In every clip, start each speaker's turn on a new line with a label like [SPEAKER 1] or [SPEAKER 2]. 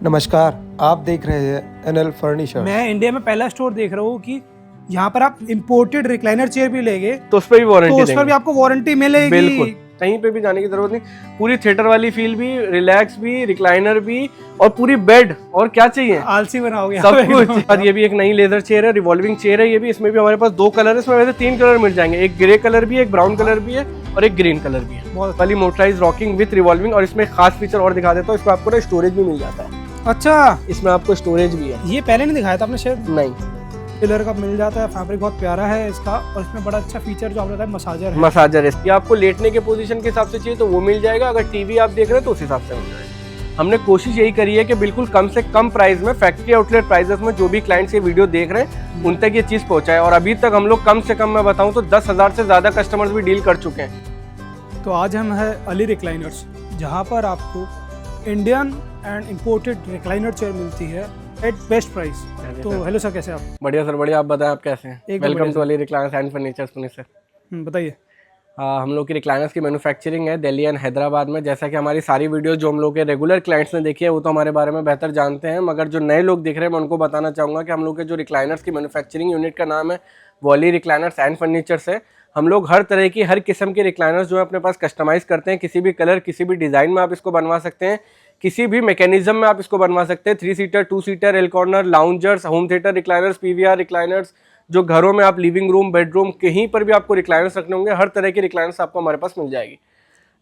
[SPEAKER 1] नमस्कार, आप देख रहे हैं एनएल फर्नीचर।
[SPEAKER 2] मैं इंडिया में पहला स्टोर देख रहा हूँ कि यहाँ पर आप इंपोर्टेड रिक्लाइनर चेयर भी लेंगे
[SPEAKER 3] तो उस पर भी वारंटी
[SPEAKER 2] तो उस पर भी आपको वारंटी मिलेगी।
[SPEAKER 3] बिल्कुल, कहीं पे भी जाने की जरूरत नहीं। पूरी थिएटर वाली फील भी, रिलैक्स भी, रिक्लाइनर भी और पूरी बेड और क्या चाहिए
[SPEAKER 2] आलसी बनाओगे
[SPEAKER 3] सब कुछ। और ये भी एक नई लेदर चेयर है, रिवॉल्विंग चेयर है ये भी। इसमें भी हमारे पास दो कलर है, इसमें वैसे 3 कलर मिल जाएंगे, एक ग्रे कलर भी है, एक ब्राउन कलर भी है और एक ग्रीन कलर भी है।
[SPEAKER 2] बहुत
[SPEAKER 3] वाली मोटराइज रॉकिंग विथ रिवॉल्विंग। और इसमें खास फीचर और दिखा देता हूँ, इसमें आपको ना स्टोरेज भी मिल जाता है।
[SPEAKER 2] अच्छा,
[SPEAKER 3] इसमें आपको स्टोरेज भी है।
[SPEAKER 2] ये पहले नहीं दिखाया था आपने शायद।
[SPEAKER 3] नहीं,
[SPEAKER 2] पिलर का मिल जाता है, फैब्रिक बहुत प्यारा है इसका और इसमें बड़ा अच्छा फीचर जो आपने बताया मसाजर है।
[SPEAKER 3] मसाजर है। ये आपको लेटने के पोजीशन के हिसाब से चाहिए तो वो मिल जाएगा, अगर टीवी आप देख रहे हैं तो उस हिसाब से मिल जाएगा। हमने कोशिश यही करी है कि बिल्कुल कम से कम प्राइस में, फैक्ट्री आउटलेट प्राइसेस में जो भी क्लाइंट्स ये वीडियो देख रहे हैं उन तक ये चीज पहुंचाए। और अभी तक हम लोग कम से कम मैं बताऊं तो 10,000 से ज्यादा कस्टमर्स भी डील कर चुके हैं।
[SPEAKER 2] तो आज हम है अली रिक्लाइनर्स, जहाँ पर आपको Indian and imported recliner chair मिलती है एट बेस्ट प्राइस। तो हेलो सर, कैसे आप?
[SPEAKER 3] बढ़िया सर, बढ़िया। आप बताएं आप कैसे हैं?
[SPEAKER 2] एकदम
[SPEAKER 3] welcome to Ali recliners and furniture Puneet sir.
[SPEAKER 2] बताइए।
[SPEAKER 3] हम लोग की रिक्लाइनर्स की मैन्युफैक्चरिंग है दिल्ली एंड हैदराबाद में। जैसा कि हमारी सारी वीडियो जो हम लोग के रेगुलर क्लाइंट्स ने देखी है वो तो हमारे बारे में बेहतर जानते हैं, मगर जो नए लोग दिख रहे हैं मैं उनको बताना चाहूँगा कि हम लोग के जो रिक्लाइनर्स की मैन्युफैक्चरिंग यूनिट का नाम है वो अली रिक्लाइनर्स एंड फर्नीचर्स है। हम लोग हर तरह की, हर किस्म के रिक्लाइनर्स जो है अपने पास कस्टमाइज करते हैं। किसी भी कलर, किसी भी डिज़ाइन में आप इसको बनवा सकते हैं, किसी भी मैकेनिज्म में आप इसको बनवा सकते हैं। 3 seater, 2 seater, L corner, loungers, home theatre recliners, PVR recliners, जो घरों में आप लिविंग रूम, बेडरूम, कहीं पर भी आपको रिक्लाइनर्स रखने होंगे, हर तरह के रिक्लाइनर्स आपको हमारे पास मिल जाएगी।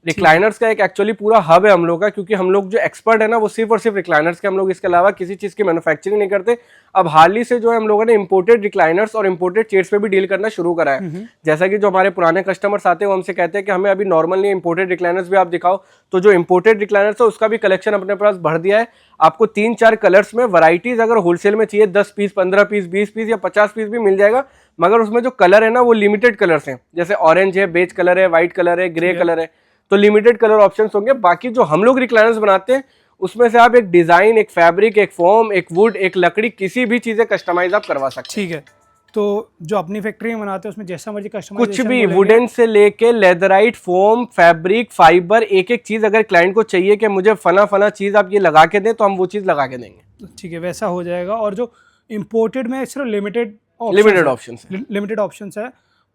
[SPEAKER 3] रिक्लाइनर्स का एक एक्चुअली पूरा हब है हम लोग का, क्योंकि हम लोग जो एक्सपर्ट है ना वो सिर्फ और सिर्फ रिक्लाइनर्स के, हम लोग इसके अलावा किसी चीज़ की मैन्युफैक्चरिंग नहीं करते। अब हाल ही से जो है हम लोगों ने इंपोर्टेड रिक्लाइनर्स और इंपोर्टेड चेयर्स पे भी डील करना शुरू करा है। जैसा कि जो हमारे पुराने कस्टमर्स आते हैं वो हमसे कहते हैं कि हमें अभी नॉर्मल नहीं, इंपोर्टेड रिक्लाइनर्स भी आप दिखाओ। तो जो इंपोर्टेड रिक्लाइनर्स है उसका भी कलेक्शन अपने पास भर दिया है। आपको 3-4 कलर्स में वैरायटीज अगर होलसेल में चाहिए 10 पीस, 15 पीस, 20 पीस या 50 पीस भी मिल जाएगा, मगर उसमें जो कलर है ना वो लिमिटेड कलर्स हैं। जैसे ऑरेंज है, बेज कलर है, व्हाइट कलर है, ग्रे कलर है, तो लिमिटेड कलर ऑप्शंस होंगे। बाकी जो हम लोग रिक्लाइनर्स बनाते हैं उसमें से आप एक डिजाइन, एक फैब्रिक, एक फोम, एक वुड, एक लकड़ी, किसी भी चीजें कस्टमाइज आप करवा सकते हैं।
[SPEAKER 2] ठीक है, तो जो अपनी फैक्ट्री में बनाते हैं उसमें जैसा मर्जी कस्टमाइजेशन,
[SPEAKER 3] कुछ भी, वुडन से लेके लेदराइट, फोम, फैब्रिक, फाइबर, एक एक चीज अगर क्लाइंट को चाहिए कि मुझे फला चीज आप ये लगा के दें तो हम वो चीज लगा के देंगे।
[SPEAKER 2] ठीक है, वैसा हो जाएगा। और जो इम्पोर्टेड में सिर्फ लिमिटेड ऑप्शंस है,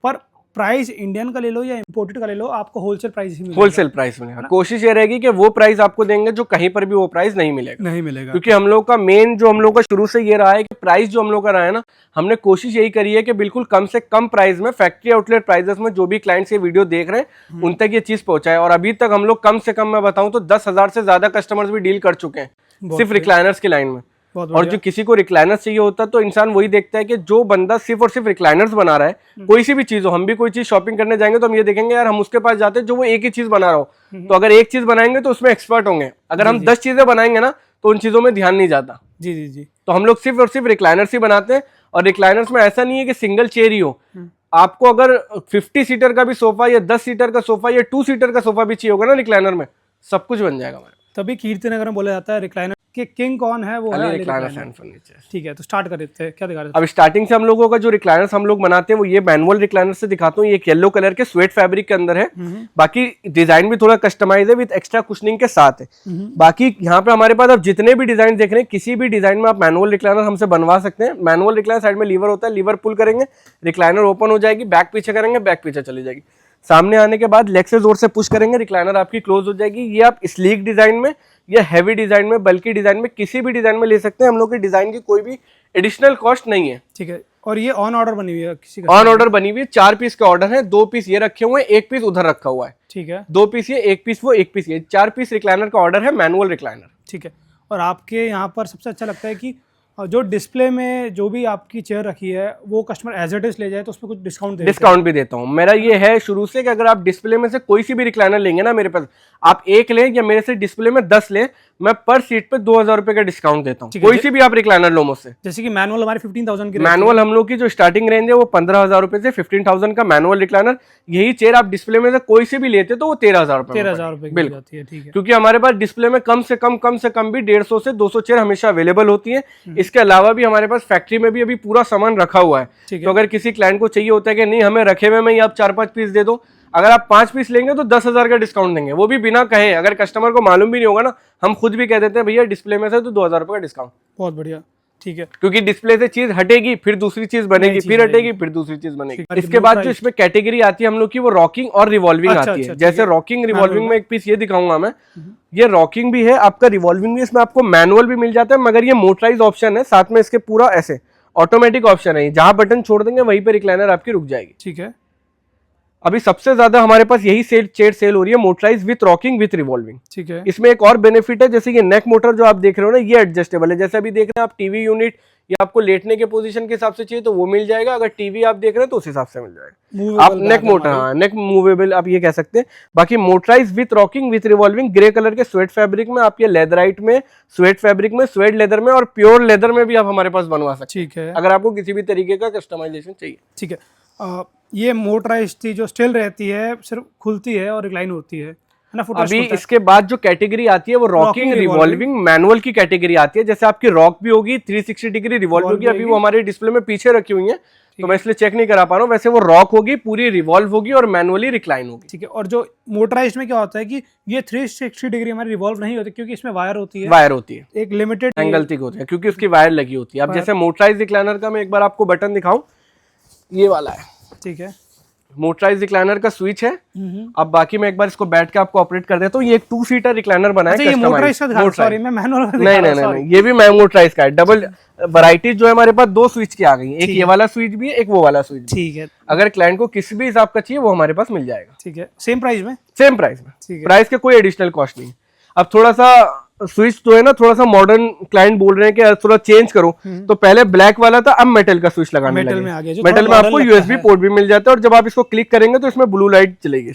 [SPEAKER 2] पर प्राइस इंडियन का ले लो या इंपोर्टेड का ले लो, आपको होलसेल प्राइस ही मिलेगा।
[SPEAKER 3] होलसेल प्राइस मिलेगा। कोशिश ये रहेगी कि वो प्राइस आपको देंगे जो कहीं पर भी वो प्राइस नहीं मिलेगा। क्योंकि हम लोग का मेन, जो हम लोग का शुरू से ये रहा है कि प्राइस जो हम लोग का रहा है ना, हमने कोशिश यही करी है कि बिल्कुल कम से कम प्राइस में, फैक्ट्री आउटलेट प्राइसेस में जो भी क्लाइंट्स ये वीडियो देख रहे हैं उन तक ये चीज पहुंचाए। और अभी तक हम लोग कम से कम मैं बताऊं तो 10,000 से ज्यादा कस्टमर्स भी डील कर चुके हैं सिर्फ रिक्लाइनर्स की लाइन में। और जो किसी को रिक्लाइनर्स चाहिए होता है तो इंसान वही देखता है कि जो बंदा सिर्फ और सिर्फ रिक्लाइनर्स बना रहा है, कोई सी भी चीज हो, हम भी कोई चीज शॉपिंग करने जाएंगे तो हम ये देखेंगे यार हम उसके पास जाते हैं जो वो एक ही चीज बना रहा हो। तो अगर एक चीज बनाएंगे तो उसमें एक्सपर्ट होंगे, अगर हम 10 चीजें बनाएंगे ना तो उन चीजों में ध्यान नहीं जाता।
[SPEAKER 2] जी।
[SPEAKER 3] तो हम लोग सिर्फ और सिर्फ रिक्लाइनर्स ही बनाते हैं। और रिक्लाइनर्स में ऐसा नहीं है कि सिंगल चेयर ही हो, आपको अगर 50 सीटर का भी सोफा या 10 सीटर का सोफा या 2 सीटर का सोफा भी चाहिए होगा ना रिक्लाइनर में, सब कुछ बन जाएगा हमारे।
[SPEAKER 2] तभी कीर्तिनगर में बोला जाता है रिक्लाइनर के किंग कौन है, वो है
[SPEAKER 3] रिक्लाइनर्स एंड फर्नीचर।
[SPEAKER 2] ठीक है, तो स्टार्ट कर देते हैं, क्या दिखा रहे हैं?
[SPEAKER 3] अब स्टार्टिंग से हम लोगों का जो रिक्लाइनर्स हम लोग बनाते हैं वो ये मैनुअल रिक्लाइनर से दिखाता हूँ। ये एक येलो कलर के स्वेट फैब्रिक के अंदर है, बाकी डिजाइन भी थोड़ा कस्टमाइज है विद एक्स्ट्रा कुशनिंग के साथ है। बाकी यहाँ पे हमारे पास अब जितने भी डिजाइन देख रहे हैं, किसी भी डिजाइन में आप मैनुअल रिक्लाइनर हमसे बनवा सकते हैं। मैनुअल रिक्लाइनर साइड में लीवर होता है, लीवर पुल करेंगे, रिक्लाइनर ओपन हो जाएगी, बैक पीछे करेंगे, बैक पीछे चली जाएगी। सामने आने के बाद लेग से जोर से पुश करेंगे, रिक्लाइनर आपकी क्लोज हो जाएगी। ये आप स्लीक डिजाइन में या हैवी डिजाइन में, बल्कि डिजाइन में, किसी भी डिजाइन में ले सकते हैं। हम लोग के डिजाइन की कोई भी एडिशनल कॉस्ट नहीं है।
[SPEAKER 2] ठीक है, और ये ऑन ऑर्डर बनी हुई है? किसी का
[SPEAKER 3] ऑन ऑर्डर बनी हुई है। 4 पीस के ऑर्डर है, 2 पीस ये रखे हुए हैं, 1 पीस उधर रखा हुआ है।
[SPEAKER 2] ठीक है,
[SPEAKER 3] 2 पीस ये, 1 पीस वो, 1 पीस ये, 4 पीस रिक्लाइनर का ऑर्डर है, मैनुअल रिक्लाइनर।
[SPEAKER 2] ठीक है। और आपके यहाँ पर सबसे अच्छा लगता है कि जो डिस्प्ले में जो भी आपकी चेयर रखी है वो कस्टमर एज इट इज ले जाए तो उसमें कुछ डिस्काउंट
[SPEAKER 3] भी देता हूँ। मेरा ये है शुरू से कि अगर आप डिस्प्ले में से कोई सी भी रिक्लाइनर लेंगे ना मेरे पास, आप 1 लें या मेरे से डिस्प्ले में 10 लें, मैं पर सीट पे 2,000 रुपए का डिस्काउंट देता हूँ। कोई सी भी आप रिक्लाइनर लो मुझसे।
[SPEAKER 2] जैसे कि मैनुअल हमारे 15,000 की,
[SPEAKER 3] मैनुअल हम लोग की जो स्टार्टिंग रेंज है वो 15,000 रुपए से 15,000 का मैनुअल रिक्लाइनर। यही चेयर आप डिस्प्ले में से कोई सी भी लेते तो वो 13,000 रुपए
[SPEAKER 2] की जाती है। ठीक है,
[SPEAKER 3] क्योंकि हमारे पास डिस्प्ले में कम से कम भी 150 से 200 चेयर हमेशा अवेलेबल होती है। इसके अलावा भी हमारे पास फैक्ट्री में भी अभी पूरा सामान रखा हुआ है। तो अगर किसी क्लाइंट को चाहिए होता है कि नहीं हमें रखे हुए में ही आप 4-5 पीस दे दो, अगर आप 5 पीस लेंगे तो 10,000 का डिस्काउंट देंगे, वो भी बिना कहे। अगर कस्टमर को मालूम भी नहीं होगा ना, हम खुद भी कह देते हैं भैया डिस्प्ले में से तो 2,000 रुपए का डिस्काउंट।
[SPEAKER 2] बहुत बढ़िया, ठीक है।
[SPEAKER 3] क्योंकि डिस्प्ले से चीज हटेगी, फिर दूसरी चीज बनेगी, फिर हटेगी, फिर दूसरी चीज बनेगी। इसके बाद जो इसमें कैटेगरी आती है हम लोग की, वो रॉकिंग और रिवॉल्विंग आती है। जैसे रॉकिंग रिवॉल्विंग में एक पीस ये दिखाऊंगा मैं, ये रॉकिंग भी है आपका, रिवॉल्विंग भी। इसमें आपको मैनुअल भी मिल जाता है, मगर ये मोटराइज ऑप्शन है, साथ में इसके पूरा ऐसे ऑटोमेटिक ऑप्शन है। जहां बटन छोड़ देंगे वहीं पे रिक्लाइनर आपकी रुक जाएगी।
[SPEAKER 2] ठीक है।
[SPEAKER 3] अभी सबसे ज्यादा हमारे पास यही चेयर सेल हो रही है, motorise with rocking with revolving.
[SPEAKER 2] ठीक है।
[SPEAKER 3] इसमें एक और बेनिफिट है, जैसे ये नेक मोटर जो आप देख रहे हो ना, ये एडजस्टेबल है। जैसे अभी देख रहे हैं आप टीवी यूनिट, या आपको लेटने के पोजीशन के हिसाब से चाहिए तो वो मिल जाएगा। अगर टीवी आप देख रहे हैं तो उस हिसाब से मिल जाएगा। आप नेक मोटर, हाँ नेक मूवेबल आप ये कह सकते हैं। बाकी motorise with rocking with revolving, grey colour के स्वेट फैब्रिक में, आप ये लेदराइट में, स्वेट फैब्रिक में, स्वेट लेदर में और प्योर लेदर में भी आप हमारे पास बनवा सकते हैं।
[SPEAKER 2] ठीक है।
[SPEAKER 3] अगर आपको किसी भी तरीके का कस्टमाइजेशन चाहिए।
[SPEAKER 2] ठीक है। ये मोटराइज थी जो स्टिल रहती है, सिर्फ खुलती है और रिक्लाइन होती है ना।
[SPEAKER 3] अभी इसके बाद जो कैटेगरी आती है वो रॉकिंग रिवॉल्विंग मैनुअल की कैटेगरी आती है। जैसे आपकी रॉक भी होगी, 360 डिग्री रिवॉल्व होगी। अभी वो हमारे डिस्प्ले में पीछे रखी हुई है तो मैं इसलिए चेक नहीं करा पा रहा हूँ। वैसे वो रॉक होगी, पूरी रिवॉल्व होगी और मैनुअली रिक्लाइन होगी।
[SPEAKER 2] ठीक है। और जो मोटराइज में क्या होता है कि ये 360 डिग्री हमारी रिवॉल्व नहीं होती, क्योंकि इसमें वायर होती है।
[SPEAKER 3] वायर होती है,
[SPEAKER 2] एक लिमिटेड
[SPEAKER 3] एंगल तक होती है, क्योंकि उसकी वायर लगी होती है। अब जैसे मोटराइज रिक्लाइनर का मैं एक बार आपको बटन दिखाऊं, ये वाला है।
[SPEAKER 2] ठीक है।
[SPEAKER 3] मोटराइज रिक्लाइनर का स्विच है। अब बाकी मैं एक बार इसको बैठ के आपको ऑपरेट कर देता हूँ। ये एक 2 सीटर रिक्लाइनर बना है।
[SPEAKER 2] ये मोटराइज का दिखा, सॉरी मैं मैनुअल का
[SPEAKER 3] नहीं नहीं नहीं, ये भी मोटराइज का है। डबल वैरायटी जो है हमारे पास 2 स्विच की आ गई, एक ये वाला स्विच भी है, एक वो वाला स्विच भी।
[SPEAKER 2] ठीक है।
[SPEAKER 3] अगर क्लाइंट को किसी भी हिसाब का चाहिए वो हमारे पास मिल जाएगा।
[SPEAKER 2] ठीक है। सेम प्राइस में,
[SPEAKER 3] सेम प्राइस में।
[SPEAKER 2] ठीक है।
[SPEAKER 3] प्राइस के कोई एडिशनल कॉस्ट नहीं। अब थोड़ा सा स्विच जो है ना, थोड़ा सा मॉडर्न क्लाइंट बोल रहे हैं कि थोड़ा चेंज करो, तो पहले ब्लैक वाला था, अब मेटल का स्विच लगाने लगे। मेटल में आपको यूएसबी पोर्ट भी मिल जाता है और जब आप इसको क्लिक करेंगे तो इसमें ब्लू लाइट चलेगी।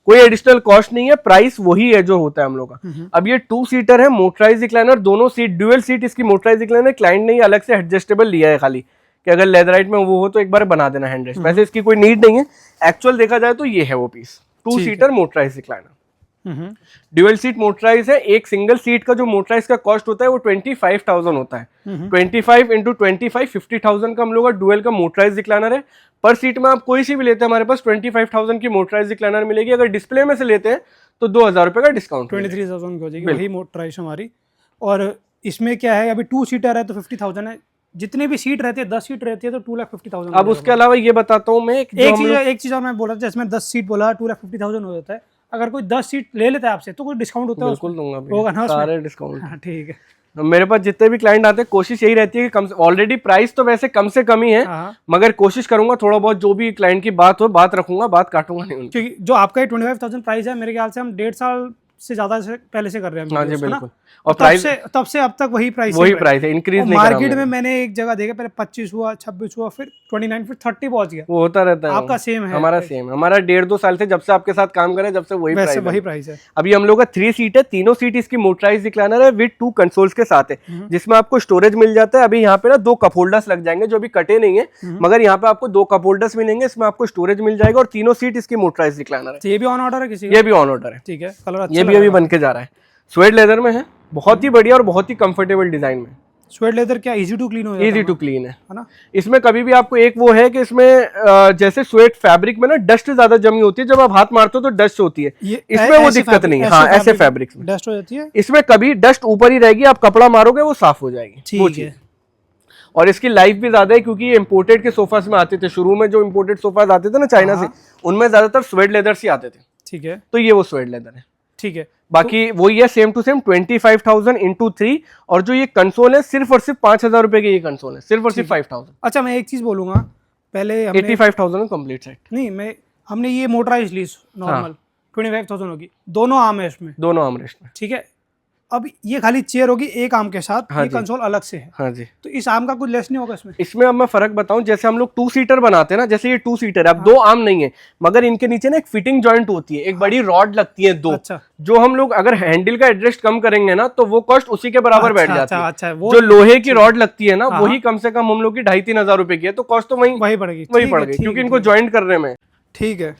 [SPEAKER 3] कोई एडिशनल कॉस्ट नहीं है, प्राइस वही है जो होता है हम लोग का। अब ये 2 सीटर है, मोटराइज रिक्लाइनर, दोनों सीट ड्यूअल सीट इसकी मोटराइज रिक्लाइनर। क्लाइंट ने अलग से एडजस्टेबल लिया है खाली कि अगर लेदराइट में वो हो तो एक बार बना देना हैंड रेस्ट। वैसे इसकी कोई नीड नहीं है। एक्चुअल देखा जाए तो ये है वो piece, 2 seater motorized recliner. Dual seat motorized है। एक सिंगल सीट का जो मोटराइज का कॉस्ट होता है वो 25,000 होता है। 25 इंटू 25 50,000 का हम लोग का डुअल का मोटराइज रिक्लाइनर है। पर सीट में आप कोई सी भी लेते हैं हमारे पास 25,000 की मोटराइज रिक्लाइनर मिलेगी। अगर डिस्प्ले में से लेते हैं तो 2,000 रुपए का डिस्काउंट,
[SPEAKER 2] 23,000 की हो जाएगी वही मोटराइज हमारी। और इसमें क्या है, अभी 2 सीटर है तो 50,000 है। जितने भी सीट रहती है, 10 सीट रहती है तो 2,50,000।
[SPEAKER 3] अब उसके अलावा ये बताता हूँ मैं,
[SPEAKER 2] एक चीज और मैं बोला था, इसमें 10 सीट बोला 2,50,000 हो जाता है। अगर कोई 10 सीट ले लेता है आपसे तो कोई डिस्काउंट होता है?
[SPEAKER 3] बिल्कुल दूंगा,
[SPEAKER 2] होगा ना,
[SPEAKER 3] सारे डिस्काउंट।
[SPEAKER 2] हाँ, ठीक है।
[SPEAKER 3] मेरे पास जितने भी क्लाइंट आते हैं कोशिश यही रहती है कि कम, ऑलरेडी प्राइस तो वैसे कम से कम ही है, मगर कोशिश करूंगा थोड़ा बहुत जो भी क्लाइंट की बात हो, बात रखूंगा, बात काटूंगा नहीं।
[SPEAKER 2] क्योंकि जो आपका 25,000 प्राइस है, मेरे ख्याल से हम 1.5 साल से ज्यादा से पहले से कर रहे हैं।
[SPEAKER 3] हाँ जी बिल्कुल।
[SPEAKER 2] और तब से अब तक वही प्राइस
[SPEAKER 3] है, इंक्रीज नहीं।
[SPEAKER 2] मार्केट में मैंने एक जगह देखा, पहले 25 हुआ, 26 हुआ, फिर 29, फिर 30 पहुंच गया।
[SPEAKER 3] वो होता रहता है।
[SPEAKER 2] आपका सेम है?
[SPEAKER 3] हमारा सेम है। हमारा 1.5-2 साल से जब से आपके साथ काम करे जब से वही
[SPEAKER 2] प्राइस है।
[SPEAKER 3] अभी हम लोग का 3 सीट है, तीनों सीट इसकी मोटराइज रिक्लाइनर है विद 2 कंसोल्स के साथ है, जिसमें आपको स्टोरेज मिल जाता है। अभी यहाँ पे ना 2 कप होल्डर्स लग जाएंगे जो अभी कटे नहीं है, मगर यहाँ पे आपको 2 कप होल्डर्स मिलेंगे, इसमें आपको स्टोरेज मिल जाएगा। और तीनों सीट इसकी मोटराइज रिक्लाइनर है।
[SPEAKER 2] ये भी ऑन ऑर्डर है किसी?
[SPEAKER 3] ये भी ऑन ऑर्डर है।
[SPEAKER 2] ठीक है। कलर
[SPEAKER 3] ये भी अभी बन के जा रहा है। स्वेट लेदर में है, बहुत ही बढ़िया और बहुत ही कंफर्टेबल डिजाइन में।
[SPEAKER 2] स्वेट लेदर क्या इजी टू क्लीन हो जाता है?
[SPEAKER 3] इजी टू क्लीन है
[SPEAKER 2] ना।
[SPEAKER 3] इसमें कभी भी आपको एक वो है कि इसमें जैसे स्वेट फैब्रिक में ना डस्ट ज्यादा जमी होती है, जब आप हाथ मारते हो तो डस्ट होती है, इसमें वो दिक्कत नहीं है। हाँ, ऐसे फैब्रिक में
[SPEAKER 2] डस्ट हो जाती है,
[SPEAKER 3] इसमें कभी डस्ट ऊपर ही रहेगी, आप कपड़ा मारोगे वो साफ हो जाएगी।
[SPEAKER 2] ठीक है।
[SPEAKER 3] और इसकी लाइफ भी ज्यादा है, क्योंकि ये इम्पोर्टेड के सोफास में आते थे। शुरू में जो इम्पोर्टेड सोफास आते थे ना चाइना से, उनमें ज्यादातर स्वेट लेदर से आते थे।
[SPEAKER 2] ठीक है।
[SPEAKER 3] तो ये वो स्वेट लेदर है।
[SPEAKER 2] ठीक है।
[SPEAKER 3] बाकी वही है, सेम टू सेम 25,000 इंटू 3। और जो ये कंसोल है सिर्फ और सिर्फ 5,000 रुपए की ये कंसोल है, सिर्फ और सिर्फ 5,000।
[SPEAKER 2] अच्छा, मैं एक चीज बोलूंगा, पहले
[SPEAKER 3] 85,000 कंप्लीट सेट
[SPEAKER 2] नहीं, हमने ये मोटराइज ली नॉर्मल 25,000 होगी, दोनों आर्म है इसमें,
[SPEAKER 3] दोनों आर्मरेस्ट में।
[SPEAKER 2] ठीक है। अब ये खाली चेयर होगी एक आर्म के साथ,
[SPEAKER 3] हाँ
[SPEAKER 2] ये कंसोल अलग से है।
[SPEAKER 3] हाँ जी।
[SPEAKER 2] तो इस आर्म का कुछ लेस नहीं होगा इसमें?
[SPEAKER 3] इसमें अब मैं फर्क बताऊं, जैसे हम लोग 2 सीटर बनाते हैं ना, जैसे ये 2 सीटर है, अब 2 आर्म नहीं है, मगर इनके नीचे ना एक फिटिंग जॉइंट होती है, एक बड़ी रॉड लगती है 2।
[SPEAKER 2] अच्छा।
[SPEAKER 3] जो हम लोग अगर हैंडल का एडजस्ट कम करेंगे ना तो वो कॉस्ट उसी के बराबर बैठ जाती है।
[SPEAKER 2] अच्छा,
[SPEAKER 3] जो लोहे की रॉड लगती है ना, वही कम से कम हम लोग की 2,500-3 हजार रुपए की है, तो कॉस्ट तो वही पड़ गई, क्योंकि इनको ज्वाइंट करने में।
[SPEAKER 2] ठीक है।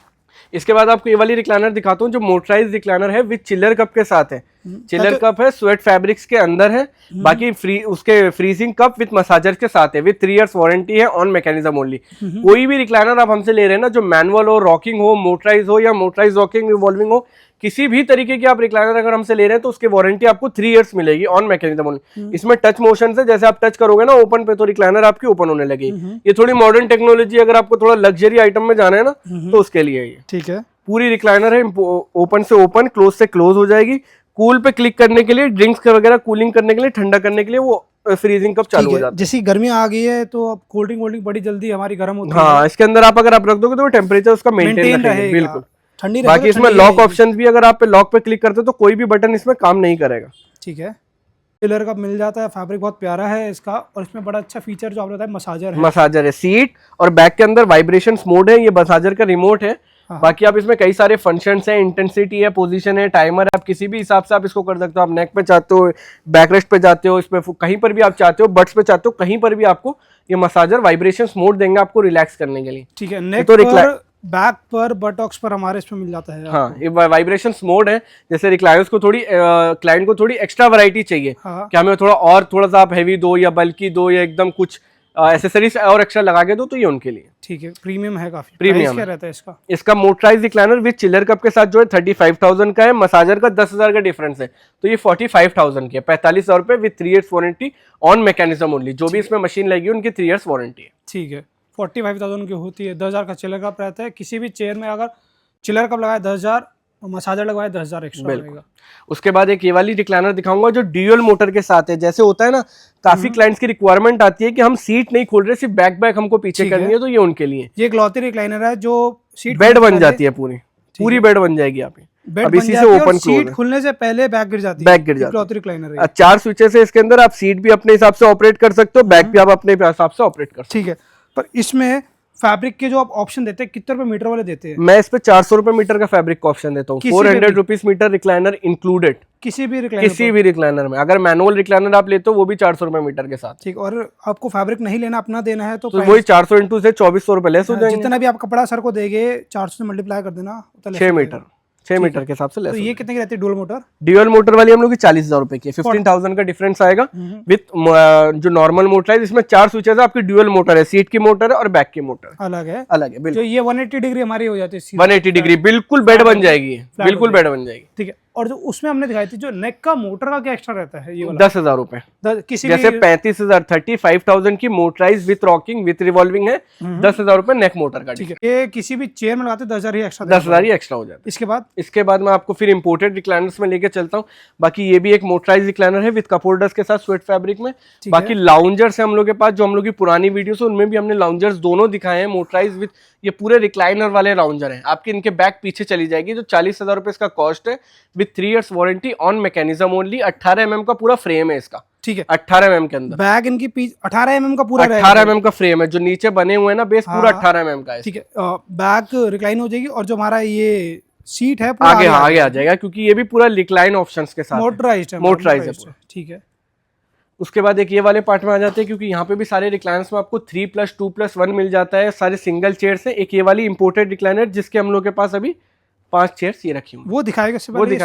[SPEAKER 3] इसके बाद आपको ये वाली रिक्लाइनर दिखाता हूँ जो मोटराइज रिक्लाइनर है विद चिल्लर कप के साथ है। चिलर कप है, स्वेट फैब्रिक्स के अंदर है, बाकी उसके फ्रीजिंग कप विद मसाजर के साथ है, विद 3 इयर्स वारंटी है, ऑन मैकेनिज्म ओनली। कोई भी रिक्लाइनर आप हमसे ले रहे हैं ना, जो मैनुअल हो, रॉकिंग हो, मोटराइज हो या मोटराइज रॉकिंग रिवॉल्विंग हो, किसी भी तरीके की आप रिक्लाइनर अगर हमसे ले रहे हैं तो उसकी वारंटी आपको 3 इयर्स मिलेगी, ऑन मैकेनिज्म ओनली। इसमें टच मोशन से जैसे आप टच करोगे ना ओपन पे, तो रिक्लाइनर आपकी ओपन होने लगेगी। ये थोड़ी मॉडर्न टेक्नोलॉजी, अगर आपको थोड़ा लग्जरी आइटम में जाना है ना तो उसके लिए ये
[SPEAKER 2] ठीक है।
[SPEAKER 3] पूरी रिक्लाइनर है, ओपन से ओपन, क्लोज से क्लोज हो जाएगी। कूल पे क्लिक करने के लिए, ड्रिंक्स वगैरह कूलिंग करने के लिए, ठंडा करने के लिए वो फ्रीजिंग कप चालू हो जाता है।
[SPEAKER 2] जैसी गर्मी आ गई है तो अब कोल्ड ड्रिंक बड़ी जल्दी हमारी गर्म होती है।
[SPEAKER 3] हाँ, इसके अंदर आप अगर आप रख दोगे तो टेम्परेचर उसका मेंटेन रहेगा, बिल्कुल
[SPEAKER 2] ठंडी।
[SPEAKER 3] बाकी इसमें लॉक ऑप्शन भी, अगर आप लॉक पे क्लिक करते हो तो कोई भी बटन इसमें काम नहीं करेगा।
[SPEAKER 2] ठीक है। चिलर कप मिल जाता है, फैब्रिक बहुत प्यारा है इसका, और इसमें बड़ा अच्छा फीचर जो आपने बताया मसाजर है।
[SPEAKER 3] मसाजर है, सीट और बैक के अंदर वाइब्रेशन मोड है, ये मसाजर का रिमोट है। बाकी आप इसमें कई सारे फंक्शंस हैं, इंटेंसिटी है, पोजीशन है, टाइमर है, आप किसी भी हिसाब से आप इसको कर सकते हो। आप नेक पे चाहते हो, बैक रेस्ट पे चाहते हो, इसमें कहीं पर भी आप चाहते हो, बट्स पे चाहते हो, कहीं पर भी आपको ये मसाजर वाइब्रेशन मोड देंगे आपको रिलैक्स करने के लिए।
[SPEAKER 2] ठीक है। नेक पर, बैक पर, बटॉक्स पर हमारे इसमें मिल जाता है।
[SPEAKER 3] हाँ, ये वाइब्रेशन मोड है। जैसे रिक्लाइनर्स को थोड़ी क्लाइंट को थोड़ी एक्स्ट्रा वैरायटी चाहिए कि हमें थोड़ा सा आप हैवी दो या बल्कि दो या एकदम कुछ एसेसरीज और एक्स्ट्रा लगा के दो, तो ये उनके लिए ठीक
[SPEAKER 2] है। प्रीमियम है काफी।
[SPEAKER 3] प्रीमियम
[SPEAKER 2] क्या रहता है
[SPEAKER 3] इसका motorise recliner with chiller cup के साथ जो है 35,000 का है, मसाजर का 10,000 का डिफरेंस है, तो ये 45,000 की है, 45,000 रुपए with 3 years warranty, on mechanism only. जो भी इसमें मशीन लगी उनकी 3 इयर्स वारंटी है।
[SPEAKER 2] ठीक है। 45,000 की होती है, 10,000 का चिलर कप रहता है। किसी भी चेयर में अगर चिलर कप लगाए 10,000, मसाजर लगवाए 10,000 एक्स्ट्रा रहेगा।
[SPEAKER 3] उसके बाद एक ये वाली रिक्लाइनर दिखाऊंगा जो ड्यूअल मोटर के साथ है। जैसे होता है ना, काफी क्लाइंट्स की रिक्वायरमेंट आती है कि हम सीट नहीं खोल रहे, सिर्फ बैक हमको पीछे करनी है, तो ये उनके लिए
[SPEAKER 2] ये ग्लॉसी रिक्लाइनर है जो सीट
[SPEAKER 3] बेड बन जाती है, पूरी बेड बन जाएगी। आप अब इसी से ओपन
[SPEAKER 2] सीट खुलने से पहले बैक गिर जाती है। ग्लॉसी रिक्लाइनर है।
[SPEAKER 3] 4 स्विचेस है इसके अंदर, आप सीट भी अपने हिसाब से ऑपरेट कर सकते हो, बैक भी आप अपने हिसाब से ऑपरेट कर सकते हो।
[SPEAKER 2] ठीक है। पर इसमें फैब्रिक के जो आप ऑप्शन देते हैं, कितने रुपए मीटर वाले देते हैं?
[SPEAKER 3] मैं इस पे 400 रुपए मीटर का फैब्रिक का ऑप्शन देता हूँ, 400 रुपीज मीटर रिक्लाइनर इंक्लूडेड। किसी भी रिक्लाइनर में अगर मैनुअल रिक्लाइनर आप लेते हो वो भी 400 रुपए मीटर के साथ।
[SPEAKER 2] ठीक। और आपको फैब्रिक नहीं लेना, अपना देना है तो
[SPEAKER 3] वही 400 इंटू से 2400 रुपए लेस हो जाएंगे।
[SPEAKER 2] जितना भी आप कपड़ा सर को देगे 400 से मल्टीप्लाई कर देना,
[SPEAKER 3] 6 मीटर के हिसाब से।
[SPEAKER 2] तो ये कितने की रहती है ड्यूअल मोटर?
[SPEAKER 3] ड्यूअल मोटर वाली हम लोग की 40,000 रुपए की है, 15,000 का डिफरेंस आएगा। विद जो नॉर्मल मोटर है, इसमें 4 स्विचेस है, आपकी ड्यूअल मोटर है, सीट की मोटर है और बैक की मोटर
[SPEAKER 2] अलग है।
[SPEAKER 3] बिल्कुल।
[SPEAKER 2] जो ये 180 डिग्री हमारी हो जाती है,
[SPEAKER 3] 180 डिग्री बिल्कुल बेड बन जाएगी, बिल्कुल बेड बन जाएगी।
[SPEAKER 2] ठीक है। और जो उसमें हमने दिखाई थी जो नेक का मोटर का क्या एक्स्ट्रा रहता है? ये
[SPEAKER 3] 10,000 रुपए।
[SPEAKER 2] किसी
[SPEAKER 3] जैसे 35,000 35,000 की motorise with rocking with revolving है, 10,000 रुपए नेक मोटर का।
[SPEAKER 2] ठीक है। ये किसी भी चेयर में लगाते 10,000 ही एक्स्ट्रा,
[SPEAKER 3] 10,000 ही एक्स्ट्रा हो जाता है। इसके बाद मैं आपको फिर इंपोर्टेड रिक्लाइनर्स में लेके चलता हूँ। बाकी ये भी एक मोटराइज रिक्लाइनर है विद कप होल्डर्स के साथ, स्वेट फैब्रिक में। बाकी लाउंजर्स है हम लोग के पास, जो हम लोग की पुरानी वीडियोस है उनमें भी हमने लाउंजर्स दोनों दिखाए हैं, मोटराइज विद, ये पूरे रिक्लाइनर वाले लाउंजर हैं। आपकी इनके बैक पीछे चली जाएगी, जो 40,000 रुपए इसका कॉस्ट है, with 3 years warranty, on mechanism only. 18 mm का पूरा फ्रेम है इसका। ठीक है। 18 mm के अंदर
[SPEAKER 2] बैग इनकी 18 mm का पूरा
[SPEAKER 3] 18 mm का फ्रेम है, जो नीचे बने हुए हैं ना बेस, पूरा 18 mm का है।
[SPEAKER 2] ठीक है। बैक रिक्लाइन हो जाएगी, और जो हमारा ये सीट है
[SPEAKER 3] आगे आ जाएगा, क्योंकि ये भी पूरा रिक्लाइन ऑप्शंस के साथ
[SPEAKER 2] मोटराइज्ड
[SPEAKER 3] है।
[SPEAKER 2] ठीक है।
[SPEAKER 3] उसके बाद एक ये वाले पार्ट में आ जाते हैं, क्योंकि यहाँ पे भी सारे रिक्लाइनर्स में आपको 3+2+1 मिल जाता है, सारे सिंगल चेयर से। एक ये वाली इंपोर्टेड रिक्लाइनर जिसके हम लोग के पास अभी 5 चेयर्स ये रखी हुई,
[SPEAKER 2] वो दिखाएगा।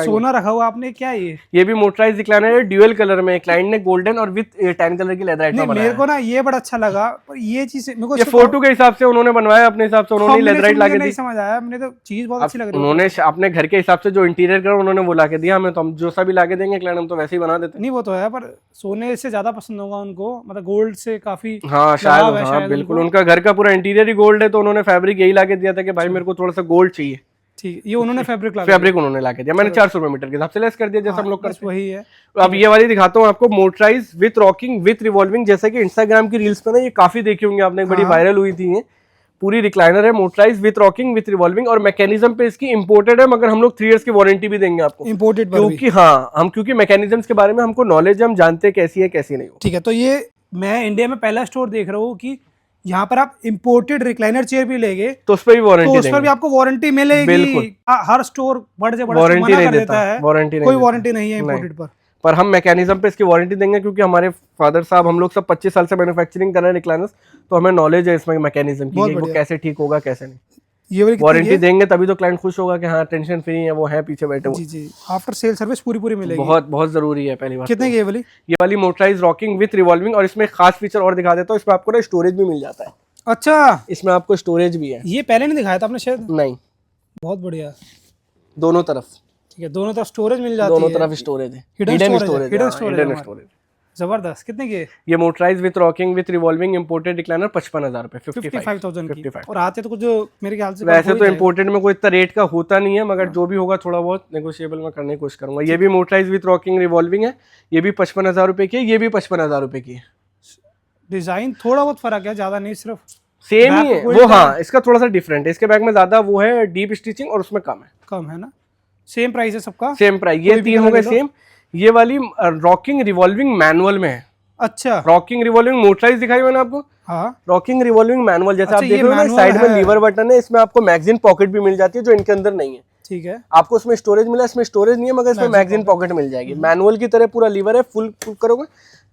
[SPEAKER 2] सोना रखा हुआ आपने, क्या ये भी
[SPEAKER 3] मोटराइज रिक्लाइनर है, ड्यूअल कलर में। क्लाइंट ने गोल्डन और विद टैन कलर की लेदर आइटम बनाया।
[SPEAKER 2] मेरे को ना ये बड़ा अच्छा लगा, पर ये चीज मेरे को
[SPEAKER 3] ये फोटो के हिसाब से उन्होंने बनवाया, अपने हिसाब से उन्होंने लेदराइट ला के दी।
[SPEAKER 2] समझ आया, मैंने तो चीज बहुत अच्छी लग रही है।
[SPEAKER 3] उन्होंने अपने घर के हिसाब से जो इंटीरियर करा उन्होंने वो ला के दिया हमें, तो हम जो सा भी ला के देंगे क्लाइंट, हम तो वैसे ही बना देते।
[SPEAKER 2] नहीं वो तो है, पर सोने से ज्यादा पसंद होगा उनको, मतलब गोल्ड से काफी।
[SPEAKER 3] हाँ शायद बिल्कुल, उनका घर का पूरा इंटीरियर ही गोल्ड है, तो उन्होंने फैब्रिक यही ला के दिया था कि भाई मेरे को थोड़ा सा गोल्ड चाहिए।
[SPEAKER 2] ठीक, ये उन्होंने फैब्रिक
[SPEAKER 3] उन्होंने ला के दिया, मैंने 400 रुपए मीटर के हिसाब से लेस कर दिया, जैसे हम लोग करते
[SPEAKER 2] वही है।
[SPEAKER 3] अब ये वाली दिखाता हूँ आपको, motorise with rocking with revolving. जैसे कि इंस्टाग्राम की रील्स पे ना ये काफी देखी होंगे आपने, बड़ी वायरल हुई थी। ये पूरी रिक्लाइनर है, motorise with rocking with revolving, और मैकेनिज्म पे इसकी इंपोर्टेड है, मगर हम लोग 3 इयर्स की वारंटी भी देंगे आपको
[SPEAKER 2] इंपोर्टेड,
[SPEAKER 3] क्योंकि मैकेनिज्म के बारे में हमको नॉलेज है, हम जानते हैं कैसी है कैसी नहीं।
[SPEAKER 2] ठीक है। तो ये मैं इंडिया में पहला स्टोर देख रहा हूँ कि यहाँ पर आप इंपोर्टेड रिक्लाइनर चेयर भी लेंगे
[SPEAKER 3] तो उस पर भी वारंटी,
[SPEAKER 2] तो उस पर भी आपको वारंटी मिलेगी। हर स्टोर बड़े से बड़ा
[SPEAKER 3] वारंटी नहीं देता है,
[SPEAKER 2] कोई वारंटी नहीं है इंपोर्टेड
[SPEAKER 3] पर हम मैकेनिज्म पे इसकी वारंटी देंगे, क्योंकि हमारे फादर साहब, हम लोग सब 25 साल से मैन्युफैक्चरिंग कर रहे हैं रिक्लाइनर्स, तो हमें नॉलेज है इसमें मैकेनिज्म की, वो कैसे ठीक होगा कैसे नहीं।
[SPEAKER 2] ये वाली कितनी
[SPEAKER 3] वारंटी
[SPEAKER 2] है?
[SPEAKER 3] देंगे तभी तो क्लाइंट खुश होगा कि हाँ टेंशन फ्री है, वो है पीछे बैठे हुए।
[SPEAKER 2] जी जी, आफ्टर सेल सर्विस पूरी मिलेगी।
[SPEAKER 3] बहुत बहुत जरूरी है पहली बात।
[SPEAKER 2] कितने की ये वाली?
[SPEAKER 3] ये वाली मोटराइज रॉकिंग विथ रिवॉल्विंग, और इसमें एक खास फीचर और दिखा देता हूँ, इसमें आपको ना स्टोरेज भी मिल जाता है।
[SPEAKER 2] अच्छा,
[SPEAKER 3] इसमें आपको स्टोरेज भी है।
[SPEAKER 2] ये पहले नहीं दिखाया था आपने शायद?
[SPEAKER 3] नहीं,
[SPEAKER 2] बहुत बढ़िया।
[SPEAKER 3] दोनों तरफ,
[SPEAKER 2] ठीक है, दोनों तरफ स्टोरेज मिल जाती
[SPEAKER 3] दोनों
[SPEAKER 2] है।
[SPEAKER 3] तरफ स्टोरेज है,
[SPEAKER 2] Hidden
[SPEAKER 3] हिडन
[SPEAKER 2] storage है,
[SPEAKER 3] स्टोरेज,
[SPEAKER 2] hidden
[SPEAKER 3] हिडन
[SPEAKER 2] storage है हमारा।
[SPEAKER 3] स्टोरेज।
[SPEAKER 2] जबरदस्त। कितने की है?
[SPEAKER 3] ये motorise with rocking with revolving imported recliner 55,000 रुपए,
[SPEAKER 2] 55,000 की।
[SPEAKER 3] 55।
[SPEAKER 2] और आते तो कुछ मेरे ख्याल से
[SPEAKER 3] वैसे
[SPEAKER 2] कम हो
[SPEAKER 3] तो
[SPEAKER 2] ही
[SPEAKER 3] इम्पोर्टेड में कोई इतना रेट का होता नहीं है, मगर जो भी होगा थोड़ा बहुत नेगोशिएबल मैं करने की कोशिश करूंगा। ये भी मोटराइज विथ रॉकिंग रिवॉल्विंग है, ये भी 55,000 रुपए की है, ये भी 55,000 रुपए की है।
[SPEAKER 2] जाएगा। डिजाइन थोड़ा बहुत फर्क है, ज्यादा नहीं, सिर्फ
[SPEAKER 3] सेम ही
[SPEAKER 2] Back
[SPEAKER 3] है
[SPEAKER 2] fold
[SPEAKER 3] वो,
[SPEAKER 2] है।
[SPEAKER 3] हाँ इसका थोड़ा सा डिफरेंट है, इसके बैग में ज्यादा वो है डीप स्टिचिंग और उसमें कम है।
[SPEAKER 2] कम है ना। सेम प्राइस है सबका?
[SPEAKER 3] सेम प्राइस, ये
[SPEAKER 2] कोई भी
[SPEAKER 3] तीन हो
[SPEAKER 2] कलर
[SPEAKER 3] गए
[SPEAKER 2] ले लो।
[SPEAKER 3] सेम। ये वाली रॉकिंग रिवॉल्विंग मैनुअल में है।
[SPEAKER 2] अच्छा,
[SPEAKER 3] रॉकिंग रिवॉल्विंग मोटराइज दिखाई मैंने आपको,
[SPEAKER 2] हाँ
[SPEAKER 3] रॉकिंग रिवॉल्विंग मैनुअल जैसे
[SPEAKER 2] अच्छा,
[SPEAKER 3] आप देख
[SPEAKER 2] ये
[SPEAKER 3] रहे हो ना,
[SPEAKER 2] manual
[SPEAKER 3] साइड में
[SPEAKER 2] है।
[SPEAKER 3] लीवर बटन है, इसमें आपको मैगजीन पॉकेट भी मिल जाती है जो इनके अंदर नहीं है।
[SPEAKER 2] ठीक है।
[SPEAKER 3] आपको उसमें स्टोरेज मिला, इसमें स्टोरेज नहीं है, मगर इसमें मैगजीन पॉकेट मिल जाएगी। मैनुअल की तरह पूरा लीवर है, फुल करोगे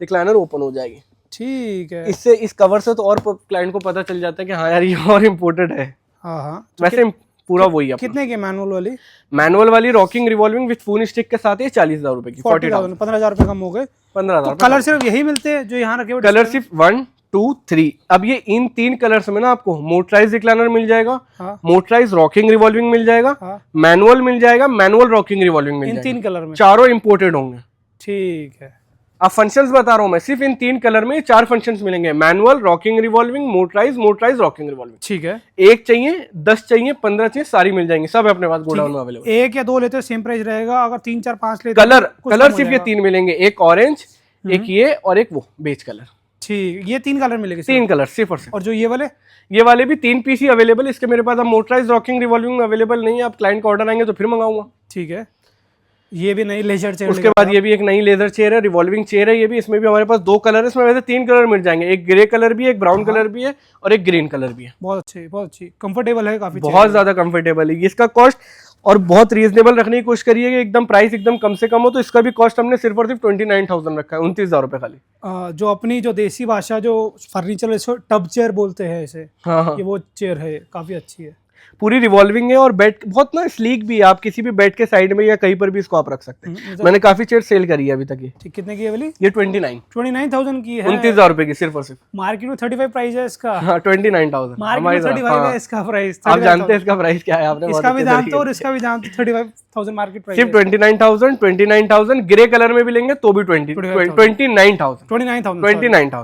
[SPEAKER 3] रिक्लाइनर ओपन हो जाएगी।
[SPEAKER 2] ठीक है।
[SPEAKER 3] इससे इस कवर से तो और क्लाइंट को पता चल जाता है कि हाँ यार ये और इम्पोर्टेड है।
[SPEAKER 2] हाँ हाँ।
[SPEAKER 3] वैसे पूरा वही है।
[SPEAKER 2] कितने की मैनुअल वाली?
[SPEAKER 3] मैनुअल वाली rocking revolving with phone stick के साथ ये 40,000 रुपए की,
[SPEAKER 2] 40,000, 15,000 रुपए कम हो गए।
[SPEAKER 3] 15,000।
[SPEAKER 2] कलर सिर्फ यही मिलते हैं जो यहाँ रखे हुए?
[SPEAKER 3] कलर सिर्फ 1 2 3। अब ये इन 3 कलर्स में ना आपको मोटराइज रिक्लाइनर मिल जाएगा,
[SPEAKER 2] हाँ
[SPEAKER 3] मोटराइज रॉकिंग रिवॉल्विंग मिल जाएगा,
[SPEAKER 2] हाँ,
[SPEAKER 3] मैनुअल मिल जाएगा, मैनुअल रॉकिंग रिवॉल्विंग मिल
[SPEAKER 2] इन
[SPEAKER 3] जाएगा।
[SPEAKER 2] 3 कलर में?
[SPEAKER 3] चारों इंपोर्टेड होंगे।
[SPEAKER 2] ठीक है।
[SPEAKER 3] अब फंक्शंस बता रहा हूँ मैं, सिर्फ इन 3 कलर में 4 फंक्शंस मिलेंगे, manual, rocking revolving, motorise, motorise rocking revolving.
[SPEAKER 2] ठीक है।
[SPEAKER 3] एक चाहिए, 10 चाहिए, 15 चाहिए, सारी मिल जाएंगी, सब अपने पास गोडाउन में अवेलेबल।
[SPEAKER 2] एक या दो लेते सेम प्राइस रहेगा, अगर 3 4 5 लेते
[SPEAKER 3] कलर
[SPEAKER 2] कुछ
[SPEAKER 3] कलर
[SPEAKER 2] कम हो
[SPEAKER 3] सिर्फ ये
[SPEAKER 2] जाएगा।
[SPEAKER 3] 3 मिलेंगे, एक ऑरेंज, एक ये और एक वो बेज कलर।
[SPEAKER 2] ठीक, ये 3 कलर मिलेंगे
[SPEAKER 3] 3 कलर सिर्फ और सिर्फ।
[SPEAKER 2] और जो ये वाले?
[SPEAKER 3] ये वाले भी 3 पीस ही अवेलेबल, इसके मेरे पास अब मोटराइज रॉकिंग रिवॉल्विंग अवेलेबल नहीं है। आप क्लाइंट का ऑर्डर आएंगे तो फिर मंगाऊंगा।
[SPEAKER 2] ठीक है। ये भी नई लेजर चेयर।
[SPEAKER 3] उसके बाद ये भी एक नई लेदर चेयर है, रिवॉल्विंग चेयर है ये भी। इसमें भी हमारे पास 2 कलर है, इसमें वैसे 3 कलर मिल जाएंगे, एक ग्रे कलर भी है, एक ब्राउन कलर भी है और एक ग्रीन कलर भी है।
[SPEAKER 2] बहुत अच्छी, बहुत अच्छी, कंफर्टेबल है काफी।
[SPEAKER 3] बहुत ज्यादा कंफर्टेबल है। इसका कॉस्ट और बहुत रीजनेबल रखने की कोशिश करिए, एकदम प्राइस एकदम कम से कम हो। तो इसका भी कॉस्ट हमने सिर्फ और सिर्फ 29,000 रखा है, 29,000 रुपए खाली।
[SPEAKER 2] जो अपनी जो देसी भाषा जो फर्नीचर, इसको टब चेयर बोलते हैं इसे।
[SPEAKER 3] हाँ हाँ,
[SPEAKER 2] ये वो चेयर है, काफी अच्छी है।
[SPEAKER 3] पूरी रिवॉल्विंग है और बेड बहुत ना स्लीक भी है। आप किसी भी बेड के साइड में या कहीं पर भी इसको आप रख सकते हैं। मैंने काफी चेयर सेल करी है अभी तक। ये
[SPEAKER 2] ठीक, कितने की है वाली?
[SPEAKER 3] ये 29,000
[SPEAKER 2] की है।
[SPEAKER 3] 29,000 रुपए की सिर्फ और सिर्फ।
[SPEAKER 2] मार्केट में 35 प्राइस है इसका।
[SPEAKER 3] हाँ 29,000
[SPEAKER 2] मार्केट में 35 है इसका प्राइस।
[SPEAKER 3] आप जानते हैं इसका प्राइस क्या है? आपने
[SPEAKER 2] इसका भी जानते हो और इसका भी जानते हो। 35,000 मार्केट प्राइस।
[SPEAKER 3] सिर्फ 29,000 ग्रे कलर में भी लेंगे तो भी 29,000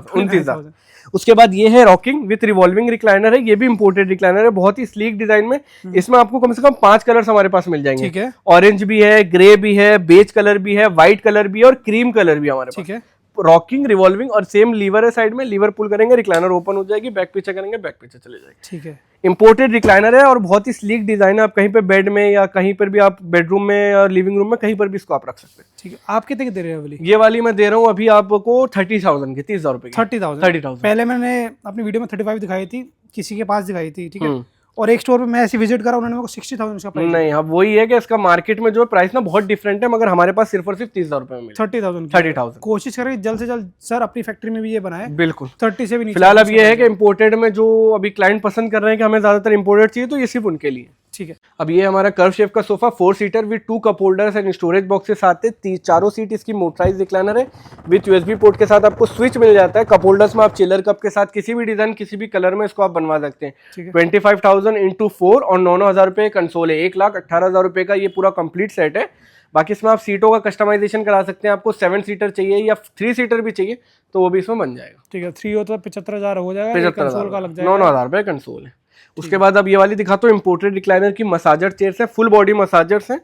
[SPEAKER 3] 29,000। उसके बाद ये है रॉकिंग विथ रिवॉल्विंग रिक्लाइनर है, ये भी इंपोर्टेड रिक्लाइनर है, बहुत ही स्लीक डिजाइन में। इसमें आपको कम से कम 5 कलर्स हमारे पास मिल जाएंगे।
[SPEAKER 2] ठीक है।
[SPEAKER 3] ऑरेंज भी है, ग्रे भी है, बेज कलर भी है, व्हाइट कलर भी है और क्रीम कलर भी हमारे पास।
[SPEAKER 2] ठीक है।
[SPEAKER 3] रॉकिंग रिवॉल्विंग और सेम लीवर है साइड में, लीवर पुल करेंगे रिक्लाइनर ओपन हो जाएगी, बैक पीछे करेंगे बैक पीछे चले जाएगी।
[SPEAKER 2] ठीक है।
[SPEAKER 3] इंपोर्टेड रिक्लाइनर है और बहुत ही स्लीक डिजाइन है। आप कहीं पे बेड में या कहीं पर भी आप बेडरूम में या लिविंग रूम में कहीं पर भी इसको आप रख सकते हैं।
[SPEAKER 2] ठीक है। आप कितने की दे रहे हो वाली?
[SPEAKER 3] ये वाली मैं दे रहा हूँ अभी आपको 30,000 की, 30,000 रुपए की।
[SPEAKER 2] 30,000। पहले मैंने अपनी वीडियो में 35 दिखाई थी, किसी के पास दिखाई थी। ठीक है। और एक स्टोर पे मैं ऐसे विजिट करा, उन्होंने मेरे को 60,000 का प्राइस।
[SPEAKER 3] नहीं, अब वही है कि इसका मार्केट में जो प्राइस ना बहुत डिफरेंट है, मगर हमारे पास सिर्फ और सिर्फ 30,000 रुपए में मिलेगा। 30,000।
[SPEAKER 2] कोशिश करें जल्द से जल्द सर अपनी फैक्ट्री में भी ये बनाए।
[SPEAKER 3] बिल्कुल।
[SPEAKER 2] 30 से भी नीचे।
[SPEAKER 3] फिलहाल अब ये है कि इम्पोर्टेड में जो अभी क्लाइंट पसंद कर रहे हैं कि हमें ज्यादातर इम्पोर्टेड चाहिए, तो ये सिर्फ उनके लिए।
[SPEAKER 2] ठीक है।
[SPEAKER 3] अब ये हमारा कर्व शेप का sofa 4 seater with 2 cup holders and storage box के साथ है। चारों सीट इसकी मोटराइज रिक्लाइनर है विद यूएसबी पोर्ट के साथ। आपको स्विच मिल जाता है। कप होल्डर्स में आप चिलर कप के साथ किसी भी डिजाइन किसी भी कलर में इसको आप बनवा सकते हैं। 25,000 × 4 और 9,000 रुपए कंसोल है। 1,18,000 रुपए का ये पूरा कंप्लीट सेट है। बाकी इसमें आप सीटों का कस्टमाइजेशन करा सकते हैं। आपको 7 सीटर चाहिए या 3 सीटर भी चाहिए तो वो भी इसमें बन जाएगा।
[SPEAKER 2] ठीक है। 3 हो तो 75,000 हो जाएगा।
[SPEAKER 3] 75,000
[SPEAKER 2] का लग जाएगा।
[SPEAKER 3] 9,000 रुपए कंसोल है। उसके बाद अब ये वाली दिखाता हूँ, इंपोर्टेड रिक्लाइनर की मसाजर चेयर्स है, फुल बॉडी मसाजर्स हैं।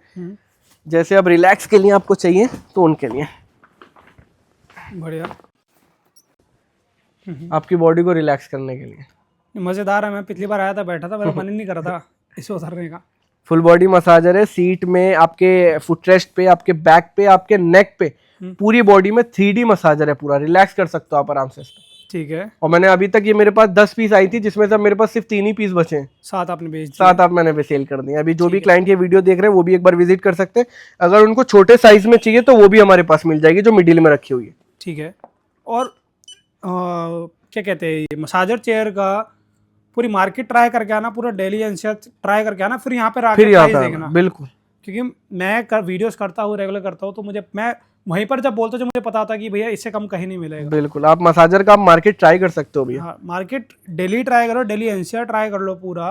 [SPEAKER 3] जैसे अब रिलैक्स के लिए आपको चाहिए तो उनके लिए
[SPEAKER 2] बढ़िया,
[SPEAKER 3] आपकी बॉडी को रिलैक्स करने के लिए
[SPEAKER 2] मजेदार है। मैं पिछली बार आया था, बैठा था, मेरा मन ही नहीं कर रहा था इसे उतरने का।
[SPEAKER 3] फुल बॉडी मसाजर है। सीट में, आपके फुटरेस्ट पे, आपके बैक पे, आपके नेक पे, पूरी बॉडी में 3D मसाजर है। पूरा रिलैक्स कर सकते हो आप आराम से।
[SPEAKER 2] ठीक है।
[SPEAKER 3] और मैंने अभी तक ये मेरे पास 10 पीस आई थी, जिसमें से मेरे पास सिर्फ 3 ही पीस बचे हैं।
[SPEAKER 2] 7 आपने बेच दिए।
[SPEAKER 3] 7 आप मैंने सेल कर दिए। अभी जो भी क्लाइंट ये वीडियो देख रहे हैं वो भी एक बार विजिट कर सकते हैं। अगर उनको छोटे साइज में चाहिए तो वो भी हमारे पास मिल जाएगी, जो मिडिल में रखी हुई है।
[SPEAKER 2] ठीक है। और क्या कहते हैं, ये मसाजर चेयर का पूरी मार्केट ट्राई करके आना, पूरा दिल्ली एनसीआर ट्राई करके आना, फिर यहाँ पे
[SPEAKER 3] फिर यहाँ
[SPEAKER 2] प्राइस
[SPEAKER 3] पे
[SPEAKER 2] देखना।
[SPEAKER 3] बिल्कुल,
[SPEAKER 2] क्योंकि मैं वीडियोस करता हूँ, रेगुलर करता हूँ, तो मैं वहीं पर जब बोलता हूँ, मुझे पता था कि भैया इससे कम कहीं नहीं मिलेगा।
[SPEAKER 3] बिल्कुल आप मसाजर का आप मार्केट ट्राई कर सकते हो भैया।
[SPEAKER 2] हाँ, मार्केट दिल्ली ट्राई करो, दिल्ली एनसीआर ट्राई कर लो पूरा,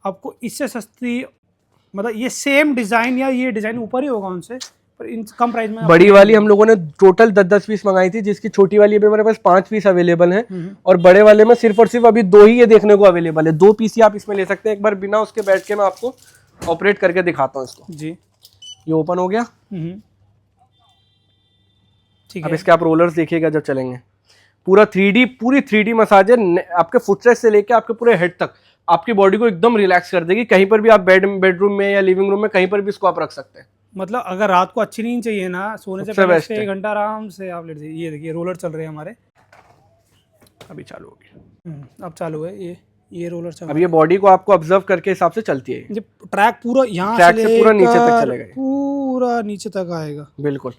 [SPEAKER 2] आपको इससे सस्ती, मतलब ये सेम डिजाइन या ये डिजाइन ऊपर ही होगा उनसे, पर इन कम प्राइस में।
[SPEAKER 3] बड़ी वाली हम लोगों ने टोटल 10-10 पीस मंगाई थी, जिसकी छोटी वाली अभी हमारे पास 5 पीस अवेलेबल हैं, और बड़े वाले में सिर्फ और सिर्फ अभी 2 ही ये देखने को अवेलेबल है। 2 पीस ही आप इसमें ले सकते हैं। एक बार बिना उसके बैठ के मैं आपको ऑपरेट करके दिखाता हूँ इसको
[SPEAKER 2] जी।
[SPEAKER 3] ये ओपन हो गया।
[SPEAKER 2] ठीक
[SPEAKER 3] अब
[SPEAKER 2] है।
[SPEAKER 3] इसके आप रोलर्स देखिएगा जब चलेंगे, पूरा 3D, पूरी 3D मसाजर आपके फुटरेस्ट से लेके आपके पूरे हेड तक आपकी बॉडी को एकदम रिलैक्स कर देगी। कहीं पर भी आप बेडरूम में या लिविंग रूम में कहीं पर भी इसको आप रख सकते हैं।
[SPEAKER 2] मतलब अगर रात को अच्छी नींद चाहिए ना, सोने से
[SPEAKER 3] सबसे
[SPEAKER 2] पहले
[SPEAKER 3] best
[SPEAKER 2] 1 घंटा आराम से आप लेट जाइए। ये देखिए रोलर चल रहे हैं हमारे,
[SPEAKER 3] अभी चालू हो गया।
[SPEAKER 2] अब चालू है ये रोलर चल
[SPEAKER 3] अब ये बॉडी को आपको ऑब्जर्व करके हिसाब से चलती है।
[SPEAKER 2] ये ट्रैक पूरा यहाँ
[SPEAKER 3] ट्रैक से पूरा नीचे तक चलेगा,
[SPEAKER 2] पूरा नीचे तक आएगा।
[SPEAKER 3] बिल्कुल।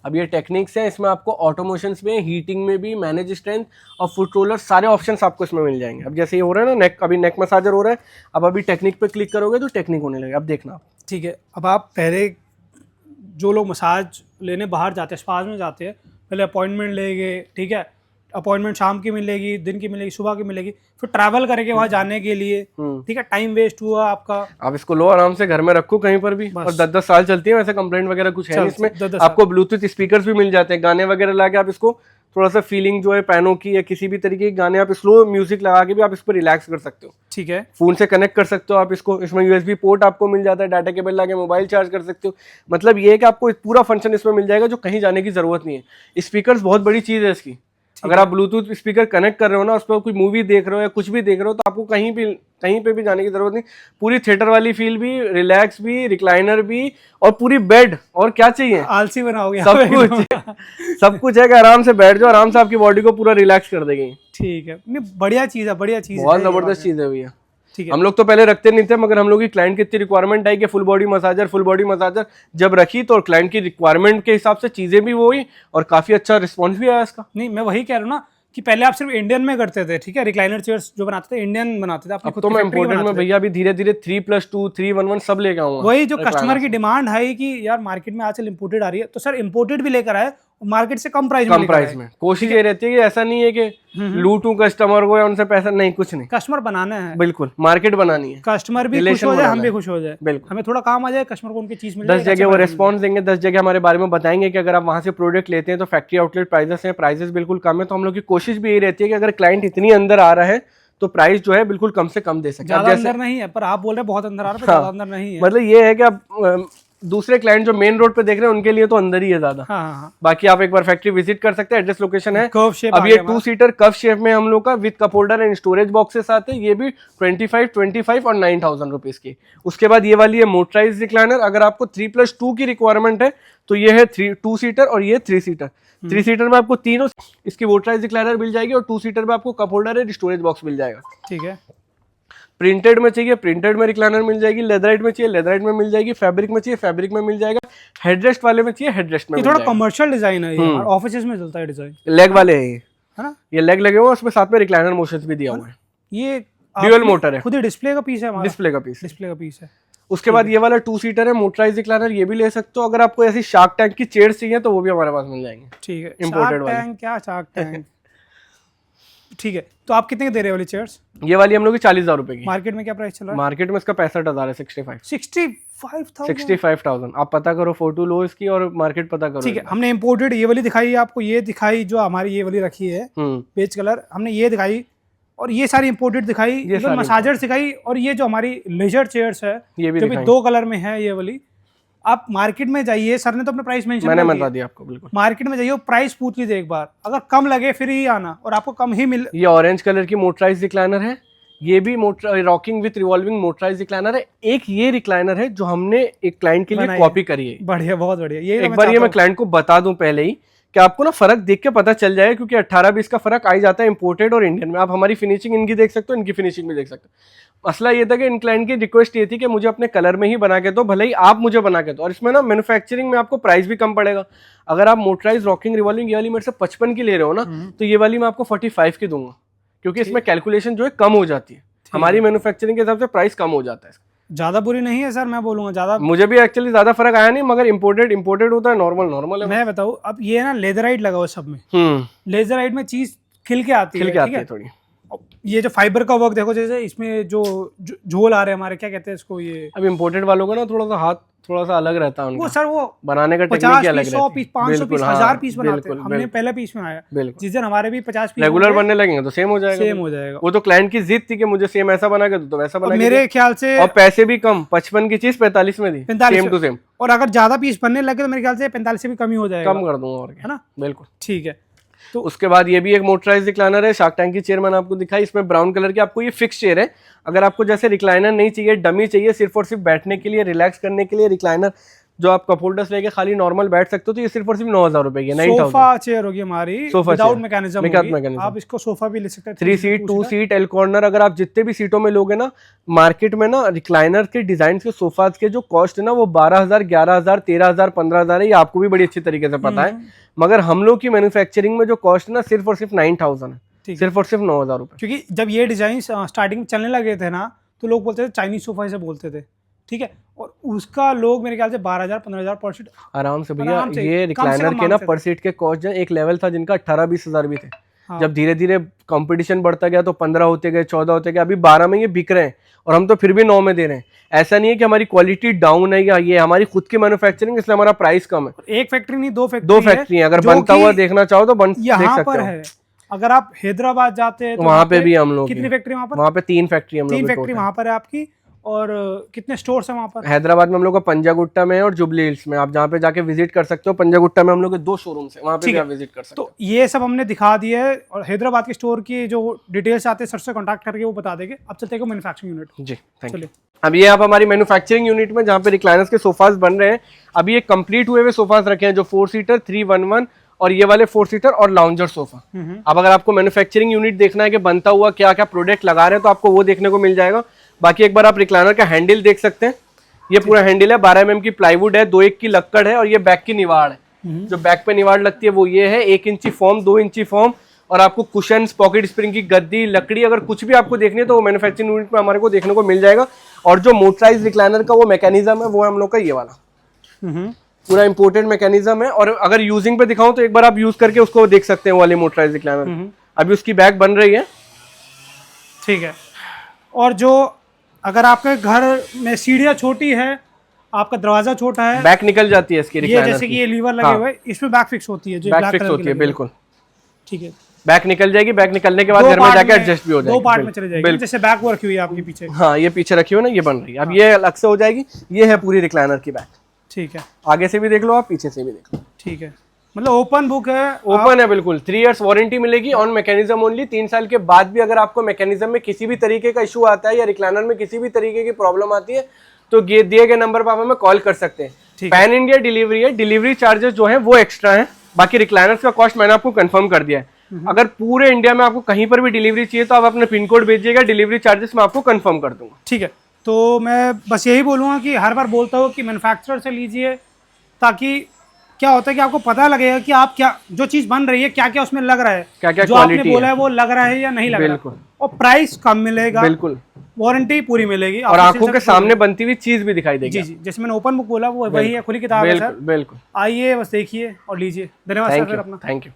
[SPEAKER 3] अब ये टेक्निक्स हैं, इसमें आपको ऑटोमोशंस में, हीटिंग में भी, मैनेज स्ट्रेंथ और फुट रोलर, सारे ऑप्शंस आपको इसमें मिल जाएंगे। अब जैसे ये हो रहा है ना नेक, अभी नेक मसाजर हो रहा है, अब अभी टेक्निक पे क्लिक करोगे तो टेक्निक होने लगेगा। अब देखना आप।
[SPEAKER 2] ठीक है। अब आप पहले, जो लोग मसाज लेने बाहर जाते हैं, स्पाज में जाते हैं, पहले अपॉइंटमेंट लेंगे, ठीक है, अपॉइंटमेंट शाम की मिलेगी, दिन की मिलेगी, सुबह की मिलेगी, फिर ट्रैवल करेंगे वहाँ जाने के लिए, ठीक है, टाइम वेस्ट हुआ आपका।
[SPEAKER 3] आप इसको लो, आराम से घर में रखो कहीं पर भी, और 10-10 साल चलती है। वैसे कंप्लेंट वगैरह कुछ है नहीं इसमें। आपको ब्लूटूथ स्पीकर्स भी मिल जाते हैं, गाने वगैरह लगा आप इसको थोड़ा सा फीलिंग जो है पैनों की या किसी भी तरीके के गाने, आप स्लो म्यूजिक लगा के भी आप इस पर रिलैक्स कर सकते हो।
[SPEAKER 2] ठीक है।
[SPEAKER 3] फोन से कनेक्ट कर सकते हो आप इसको। इसमें यूएसबी पोर्ट आपको मिल जाता है, डाटा केबल लगा के मोबाइल चार्ज कर सकते हो। मतलब ये है कि आपको पूरा फंक्शन इसमें मिल जाएगा जो कहीं जाने की जरूरत नहीं है। स्पीकर्स बहुत बड़ी चीज है इसकी। अगर आप ब्लूटूथ स्पीकर कनेक्ट कर रहे हो ना, उस पर कोई मूवी देख रहे हो या कुछ भी देख रहे हो, तो आपको कहीं पे भी जाने की जरूरत नहीं। पूरी थिएटर वाली फील भी, रिलैक्स भी, रिक्लाइनर भी, और पूरी बेड, और क्या चाहिए,
[SPEAKER 2] आलसी बनाओगे
[SPEAKER 3] सब कुछ है कि आराम से बैठ जाओ, आराम से आपकी बॉडी को पूरा रिलैक्स कर देगी।
[SPEAKER 2] ठीक है, नहीं बढ़िया चीज है, बढ़िया चीज है,
[SPEAKER 3] बहुत जबरदस्त चीज है भैया।
[SPEAKER 2] ठीक है।
[SPEAKER 3] हम लोग तो पहले रखते नहीं थे, मगर हम लोग की क्लाइंट की इतनी रिक्वायरमेंट आई कि फुल बॉडी मसाजर जब रखी तो क्लाइंट की रिक्वायरमेंट के हिसाब से चीजें भी वो हुई और काफी अच्छा रिस्पॉन्स भी आया इसका।
[SPEAKER 2] नहीं, मैं वही कह रहा हूँ ना कि पहले आप सिर्फ इंडियन में करते थे, ठीक है, रिक्लाइनर चेयर्स जो बनाते थे इंडियन बनाते थे,
[SPEAKER 3] अब तो मैं इम्पोर्टेड में भैया अभी धीरे धीरे 3+2, 311 सब लेके आऊंगा।
[SPEAKER 2] वही जो कस्टमर की डिमांड है कि यार मार्केट में आजकल इम्पोर्टेड आ रही है, तो सर इम्पोर्टेड भी लेकर आए, मार्केट से कम प्राइस में।
[SPEAKER 3] कोशिश ये रहती है कि ऐसा नहीं है कि लूटूं कस्टमर को या उनसे पैसा, नहीं, कुछ नहीं,
[SPEAKER 2] कस्टमर बनाना है,
[SPEAKER 3] बिल्कुल मार्केट बनानी है,
[SPEAKER 2] कस्टमर भी खुश हो जाए, हम भी खुश हो जाए, बिल्कुल, हमें थोड़ा काम आ जाए, कस्टमर को उनकी चीज मिल जाए।
[SPEAKER 3] 10 जगह वो रेस्पॉन्स देंगे, 10 जगह हमारे बारे में बताएंगे कि अगर आप वहां से प्रोडक्ट लेते हैं तो फैक्ट्री आउटलेट प्राइसेस हैं, प्राइसेस बिल्कुल कम है। तो हम लोग की कोशिश भी यही रहती है कि अगर क्लाइंट इतनी अंदर आ रहा है तो प्राइस जो है बिल्कुल कम से कम दे सके।
[SPEAKER 2] ज्यादा अंदर नहीं है, पर आप बोल रहे हैं बहुत अंदर आ रहा है, ज्यादा अंदर नहीं है।
[SPEAKER 3] मतलब ये है कि आप दूसरे क्लाइंट जो मेन रोड पे देख रहे हैं उनके लिए तो अंदर ही है ज्यादा।
[SPEAKER 2] हाँ।
[SPEAKER 3] बाकी आप एक बार फैक्ट्री विजिट कर सकते हैं, एड्रेस लोकेशन है।
[SPEAKER 2] कर्व शेप
[SPEAKER 3] अब ये 2 सीटर कर्व शेप में हम लोग का with cup holder and storage boxes आते हैं। ये भी 25 और 9,000 रुपीज की। उसके बाद ये वाली है मोटराइज रिक्लाइनर। अगर आपको 3+2 की रिक्वायरमेंट है तो ये है 2 सीटर और ये 3 सीटर। 3 सीटर में आपको तीनों इसकी मोटराइज रिक्लाइनर मिल जाएगी और 2 सीटर में आपको cup holder and storage box मिल जाएगा।
[SPEAKER 2] ठीक है।
[SPEAKER 3] प्रिंटेड में चाहिए, प्रिंटेड में रिक्लाइनर मिल जाएगी, लेदराइट में चाहिए, लेदराइट में मिल जाएगी, फैब्रिक में चाहिए, फैब्रिक में मिल जाएगा, हेडरेस्ट वाले में चाहिए, हेडरेस्ट में।
[SPEAKER 2] ये थोड़ा कमर्शियल डिजाइन है, ये ऑफिसेज में चलता है डिजाइन।
[SPEAKER 3] लेग वाले हैं ये,
[SPEAKER 2] है ना,
[SPEAKER 3] ये लेग लगे हुए हैं, उसमें साथ में रिक्लाइनर मोशंस भी दिया हुआ है।
[SPEAKER 2] ये
[SPEAKER 3] ड्यूअल मोटर है,
[SPEAKER 2] खुद ही डिस्प्ले का पीस है हमारा,
[SPEAKER 3] डिस्प्ले का पीस,
[SPEAKER 2] डिस्प्ले का पीस है।
[SPEAKER 3] उसके बाद ये वाला 2 सीटर है मोटराइज रिक्लाइनर, ये भी ले सकते हो। अगर आपको ऐसी शार्क टैंक की चेयर्स चाहिए तो वो भी हमारे पास मिल जाएंगे।
[SPEAKER 2] ठीक है,
[SPEAKER 3] इंपोर्टेड वाली।
[SPEAKER 2] टैंक क्या शार्क टैंक ठीक है। तो आप कितने के दे रहे वाली चेयर्स?
[SPEAKER 3] ये वाली हम लोग की 40,000 रुपए की।
[SPEAKER 2] मार्केट में क्या प्राइस चल रहा है?
[SPEAKER 3] मार्केट में इसका 65,000 है,
[SPEAKER 2] 65,000।
[SPEAKER 3] आप पता करो, फोटो लो इसकी और मार्केट पता करो।
[SPEAKER 2] ठीक है, हमने इम्पोर्टेड ये वाली दिखाई आपको, ये दिखाई जो हमारी ये वाली रखी है पेज कलर, हमने ये दिखाई, और ये सारी इम्पोर्टेड दिखाई, मसाजर दिखाई, और ये जो हमारी लेजर चेयर्स है
[SPEAKER 3] ये भी
[SPEAKER 2] जो भी 2 कलर में है ये वाली। आप मार्केट में जाइए, सर ने तो अपना प्राइस मेंशन
[SPEAKER 3] मैंने बता दिया आपको, बिल्कुल
[SPEAKER 2] मार्केट में जाइए, प्राइस पूछ लीजिए एक बार, अगर कम लगे फिर ही आना, और आपको कम ही मिल।
[SPEAKER 3] ये ऑरेंज कलर की मोटराइज रिक्लाइनर है, ये भी rocking with revolving motorise recliner है। एक ये रिक्लाइनर है जो हमने एक क्लाइंट के लिए कॉपी करी है।
[SPEAKER 2] बढ़िया, बहुत बढ़िया। ये
[SPEAKER 3] एक बार ये मैं क्लाइंट को बता दूं पहले ही कि आपको ना फर्क देख के पता चल जाएगा, क्योंकि 18-20 का फर्क आ ही जाता है इंपोर्टेड और इंडियन में। आप हमारी फिनिशिंग इनकी देख सकते हो, इनकी फिनिशिंग भी देख सकते हो। मसला ये था कि इन क्लाइंट की रिक्वेस्ट ये थी कि मुझे अपने कलर में ही बना के दो, भले ही आप मुझे बना के दो, और इसमें ना मैन्युफैक्चरिंग में आपको प्राइस भी कम पड़ेगा। अगर आप मोटराइज रॉकिंग रिवॉल्विंग ये वाली मेरे से 55 की ले रहे हो ना, तो ये वाली मैं आपको 45 की दूंगा, क्योंकि इसमें कैलकुलेशन जो है कम हो जाती है। हमारी मैन्युफैक्चरिंग के हिसाब से प्राइस कम हो जाता है।
[SPEAKER 2] ज्यादा बुरी नहीं है सर, मैं बोलूंगा ज्यादा।
[SPEAKER 3] मुझे भी एक्चुअली ज्यादा फर्क आया नहीं, मगर इम्पोर्टेड होता है, नॉर्मल है।
[SPEAKER 2] मैं बताऊँ, अब ये ना लेजराइट लगा हुआ सब में, लेजराइट में चीज खिल के आती है
[SPEAKER 3] थोड़ी।
[SPEAKER 2] ये जो फाइबर का वर्क देखो, जैसे इसमें जो झोल आ रहे हैं हमारे, क्या कहते हैं इसको, ये
[SPEAKER 3] अब इम्पोर्टेड वालों का ना थोड़ा सा हाथ थोड़ा सा अलग रहता है उनका।
[SPEAKER 2] वो सर वो
[SPEAKER 3] बनाने का
[SPEAKER 2] 50
[SPEAKER 3] टेक्निक अलग
[SPEAKER 2] पीस,
[SPEAKER 3] रहता
[SPEAKER 2] 100 पीस, 500 पीस, 1000 पीस बनाते हैं। हमने
[SPEAKER 3] बिल्कुल
[SPEAKER 2] पहले पीस में आया,
[SPEAKER 3] बिल्कुल।
[SPEAKER 2] जिस दिन हमारे भी 50 पीस
[SPEAKER 3] रेगुलर बनने लगेंगे तो सेम हो जाएगा। वो तो क्लाइंट की जिद थी कि मुझे सेम ऐसा बना के दो, तो वैसा बना के
[SPEAKER 2] मेरे ख्याल से,
[SPEAKER 3] और पैसे भी कम, 55 की चीज 45 में दी, सेम टू सेम।
[SPEAKER 2] और अगर ज्यादा पीस बनने लगे तो मेरे ख्याल से 45 से भी कम ही हो जाएगा,
[SPEAKER 3] कम कर दूंगा और क्या,
[SPEAKER 2] है ना।
[SPEAKER 3] बिल्कुल ठीक
[SPEAKER 2] है।
[SPEAKER 3] तो उसके बाद ये भी एक मोटराइज रिक्लाइनर है, शार्क टैंक की चेयर मैंने आपको दिखाई, इसमें ब्राउन कलर की आपको ये फिक्स चेयर है। अगर आपको जैसे रिक्लाइनर नहीं चाहिए, डमी चाहिए, सिर्फ और सिर्फ बैठने के लिए, रिलैक्स करने के लिए, रिक्लाइनर जो आप कप होल्डर्स लेके खाली नॉर्मल बैठ सकते हो, तो ये सिर्फ और सिर्फ 9,000 रुपए की, 9,000।
[SPEAKER 2] सोफा चेयर होगी हमारी, विदाउट मैकेनिज्म, आप इसको सोफा भी ले सकते हैं,
[SPEAKER 3] 3 सीट 2 सीट एल कॉर्नर। अगर आप जितने भी सीटों में लोगे ना, मार्केट में ना रिक्लाइनर के डिजाइन के सोफाज के जो कॉस्ट है ना, वो 12,000, 11,000, 13,000, 15,000 है। ये आपको भी बड़ी अच्छी तरीके से पता है, मगर हम लोग की मैन्युफैक्चरिंग में जो कॉस्ट है ना, सिर्फ और सिर्फ 9,000 है, सिर्फ और सिर्फ 9,000 रुपए।
[SPEAKER 2] क्योंकि जब ये डिजाइन स्टार्टिंग में चलने लगे थे ना, तो लोग बोलते थे चाइनीज सोफा से बोलते थे, ठीक है, और उसका लोग मेरे ख्याल से 12,000, 15,000 पर सीट
[SPEAKER 3] आराम से भैया। ये रिक्लाइनर के ना पर सीट के कॉस्ट जो एक लेवल था जिनका 18-20,000 भी थे। हाँ। जब धीरे धीरे कंपटीशन बढ़ता गया तो 15 होते गए, 14 होते गए, अभी 12 में ये बिक रहे हैं, और हम तो फिर भी 9 में दे रहे हैं। ऐसा नहीं है कि हमारी क्वालिटी डाउन है, या ये हमारी खुद की मैन्युफैक्चरिंग, इसलिए हमारा प्राइस कम है।
[SPEAKER 2] एक फैक्ट्री नहीं, दो फैक्ट्री है।
[SPEAKER 3] अगर बनता हुआ देखना चाहो तो देख सकते
[SPEAKER 2] हो। अगर आप हैदराबाद जाते हैं तो
[SPEAKER 3] वहाँ पे भी हम लोग,
[SPEAKER 2] कितनी फैक्ट्री वहाँ पर?
[SPEAKER 3] वहाँ पे 3 फैक्ट्री हम लोग,
[SPEAKER 2] 3 फैक्ट्री वहाँ पर है आपकी। और कितने स्टोर्स हैं वहाँ पर?
[SPEAKER 3] हैदराबाद में हम लोग का पंजागुट्टा में और जुबली हिल्स में, आप जहाँ पे जाके विजिट कर सकते हो। पंजागुट्टा में हम लोग के 2 शोरूम्स हैं, वहाँ पे भी आप विजिट कर सकते हो।
[SPEAKER 2] तो ये सब हमने दिखा दिया है, और हैदराबाद के स्टोर की जो डिटेल्स आते हैं सर से कॉन्टैक्ट करके वो बता देंगे। अब चलते हैं मैन्युफैक्चरिंग यूनिट।
[SPEAKER 3] जी थैंक यू। अब ये आप हमारी मैन्युफैक्चरिंग यूनिट में जहाँ पे रिक्लाइनर्स के सोफाज बन रहे हैं, अभी ये कंप्लीट हुए हुए सोफाज रखे हैं, जो 4 सीटर 311 और ये वाले 4 सीटर और लाउंजर सोफा। अब अगर आपको मैन्युफैक्चरिंग यूनिट देखना है कि बनता हुआ क्या क्या प्रोडक्ट लगा रहे हैं, तो आपको वो देखने को मिल जाएगा। बाकी एक बार आप रिक्लाइनर का हैंडल देख सकते हैं, ये पूरा हैंडल है, 12 mm की प्लाईवुड है, 2 की लक्कड़ है, और ये बैक की निवाड़ है। जो बैक पे निवाड़ लगती है वो ये है, 1 इंची फॉर्म, 2 इंची फॉर्म, और आपको कुशन्स, पॉकेट स्प्रिंग की गद्दी, लकड़ी, अगर कुछ भी आपको देखनी है तो वो मैन्युफैक्चरिंग यूनिट में हमारे को देखने को मिल जाएगा। और जो मोटराइज रिक्लाइनर का वो मैकेनिज्म है, वो है हम लोग का ये वाला, पूरा इंपोर्टेड मैकेनिज्म है। और अगर यूजिंग पे दिखाऊं तो एक बार आप यूज करके उसको देख सकते हैं, वाले मोटराइज रिक्लाइनर। अभी उसकी बैक बन रही है,
[SPEAKER 2] ठीक है। और जो अगर आपके घर में सीढ़ियाँ छोटी है, आपका दरवाजा छोटा है,
[SPEAKER 3] बैक निकल जाती है इसकी रिक्लाइनर की।
[SPEAKER 2] जैसे कि ये लीवर लगे हुए, इसमें बैक फिक्स होती है, जो
[SPEAKER 3] बैक फिक्स होती है, बिल्कुल
[SPEAKER 2] ठीक है।
[SPEAKER 3] बैक निकल जाएगी, बैक निकलने के बाद घर में जाके एडजस्ट भी हो जाएगी,
[SPEAKER 2] 2 पार्ट में चले जाएगी। जैसे बैक वो रखी हुई है आपके पीछे,
[SPEAKER 3] हाँ ये पीछे रखी हुई है ना, ये बन रही है। अब ये अलग से हो जाएगी, ये है पूरी रिक्लाइनर की बैक,
[SPEAKER 2] ठीक है।
[SPEAKER 3] आगे से भी देख लो आप, पीछे से भी देख लो,
[SPEAKER 2] ठीक है। मतलब ओपन बुक है,
[SPEAKER 3] ओपन है बिल्कुल। 3 इयर्स वारंटी मिलेगी ऑन मैकेनिज्म ओनली। 3 साल के बाद भी अगर आपको मैकेनिज्म में किसी भी तरीके का इशू आता है, या रिक्लाइनर में किसी भी तरीके की प्रॉब्लम आती है, तो ये दिए गए नंबर पर आप हमें कॉल कर सकते हैं। पैन इंडिया डिलीवरी है, डिलीवरी चार्जेस जो है वो एक्स्ट्रा है, बाकी रिक्लाइनर्स का कॉस्ट मैंने आपको कंफर्म कर दिया है। अगर पूरे इंडिया में आपको कहीं पर भी डिलीवरी चाहिए तो आप अपने पिन कोड भेजिएगा, डिलीवरी चार्जेस मैं आपको कंफर्म कर दूंगा।
[SPEAKER 2] ठीक है। तो मैं बस यही बोलूँगा कि हर बार बोलता हूँ कि मैन्युफैक्चरर से लीजिए, ताकि क्या होता है कि आपको पता लगेगा कि आप क्या, जो चीज बन रही है क्या क्या उसमें लग रहा है,
[SPEAKER 3] क्या क्या
[SPEAKER 2] जो आपने बोला है वो लग रहा है या नहीं लग रहा, और प्राइस कम मिलेगा, बिल्कुल वारंटी पूरी मिलेगी,
[SPEAKER 3] और आंखों के सामने बनती हुई चीज भी दिखाई देगी।
[SPEAKER 2] जी जी, जैसे मैंने ओपन बुक बोला वो वही है, खुली किताब है सर।
[SPEAKER 3] बिल्कुल,
[SPEAKER 2] आइए बस देखिए और लीजिए। धन्यवाद सर, फिर अपना
[SPEAKER 3] थैंक यू।